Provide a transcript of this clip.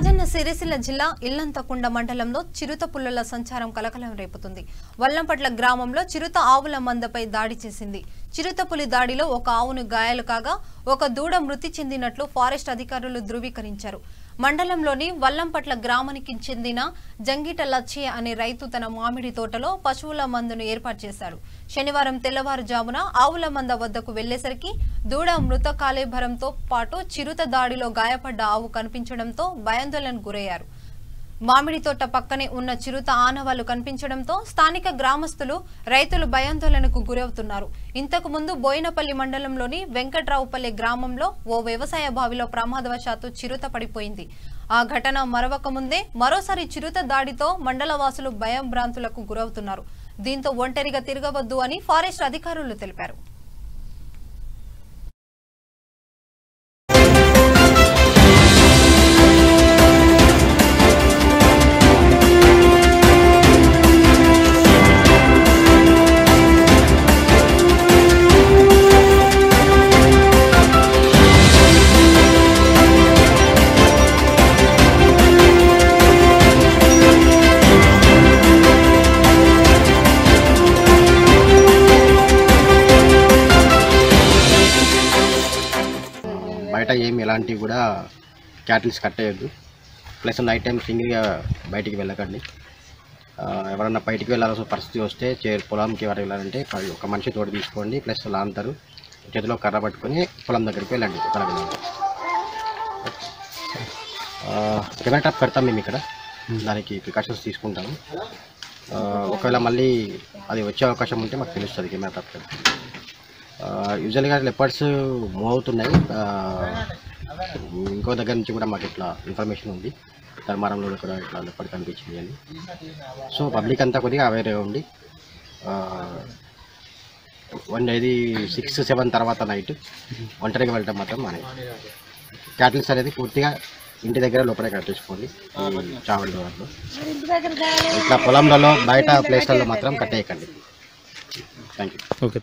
రాజన్న సిరిసిల్ల జిల్లా ఇల్లంతకుంట మండలంలో చిరుత పుల్లల సంచారం కలకలం రేపుతుంది. వల్లంపట్ల గ్రామంలో చిరుత ఆవుల మందపై దాడి చేసింది. చిరుత పులి దాడిలో ఒక ఆవును గాయాలు కాగా ఒక దూడ మృతి చెందినట్లు ఫారెస్ట్ అధికారులు ధృవీకరించారు. మండలంలోని వల్లంపట్ల గ్రామానికి చెందిన జంగిట లచ్చయ్య అనే రైతు తన మామిడి తోటలో పశువుల మందను ఏర్పాటు చేశాడు. శనివారం తెల్లవారుజామున ఆవుల మంద వద్దకు వెళ్లేసరికి దూడ మృత కాలేభరంతో పాటు చిరుత దాడిలో గాయపడ్డ ఆవు కనిపించడంతో భయాందోళనకు గురయ్యారు. మామిడి తోట పక్కనే ఉన్న చిరుత ఆనవాళ్లు కనిపించడంతో స్థానిక గ్రామస్తులు రైతులు భయాందోళనకు గురవుతున్నారు. ఇంతకు ముందు బోయినపల్లి మండలంలోని వెంకట్రావుపల్లి గ్రామంలో ఓ వ్యవసాయ బావిలో ప్రమాదవశాత్తు చిరుత పడిపోయింది. ఆ ఘటన మరవక ముందే మరోసారి చిరుత దాడితో మండలవాసులు భయాంభ్రాంతులకు గురవుతున్నారు. దీంతో ఒంటరిగా తిరగవద్దు అని ఫారెస్ట్ అధికారులు తెలిపారు. బయట ఏమి ఎలాంటివి కూడా క్యాటిల్స్ కట్టేయద్దు. ప్లస్ నైట్ టైం సింగిల్గా బయటికి వెళ్ళకండి. ఎవరన్నా బయటికి వెళ్ళాల్సిన పరిస్థితి వస్తే పొలంకి ఎవరు వెళ్ళాలంటే ఒక మనిషి తోడు తీసుకోండి. ప్లస్ లాంతరు చేతిలో కర్ర పట్టుకొని పొలం దగ్గరికి వెళ్ళండి. కెమెరా ట్రాప్ పెడతాం మేము ఇక్కడ, దానికి ప్రికాషన్స్ తీసుకుంటాము. ఒకవేళ మళ్ళీ అది వచ్చే అవకాశం ఉంటే మాకు తెలుస్తుంది కెమెరా ట్రాప్ పెడతాం. యూజువల్గా లెపర్డ్స్ మూవ్ అవుతున్నాయి. ఇంకో దగ్గర నుంచి కూడా మాకు ఇట్లా ఇన్ఫర్మేషన్ ఉంది, ధర్మారంలో కూడా ఇట్లా లెపర్డ్ కనిపించింది అని. సో పబ్లిక్ అంతా కొద్దిగా అవేర్గా ఉండి ఇది 6-7 తర్వాత నైట్ ఒంటరిగా వెళ్ళటం మాత్రం మానేది. క్యాటిల్స్ అనేది పూర్తిగా ఇంటి దగ్గర లోపలే కట్టేసుకోండి. చావడి దూరంలో ఇట్లా పొలంలలో బయట ప్లేస్లలో మాత్రం కట్టేయకండి. Thank you. ఓకే.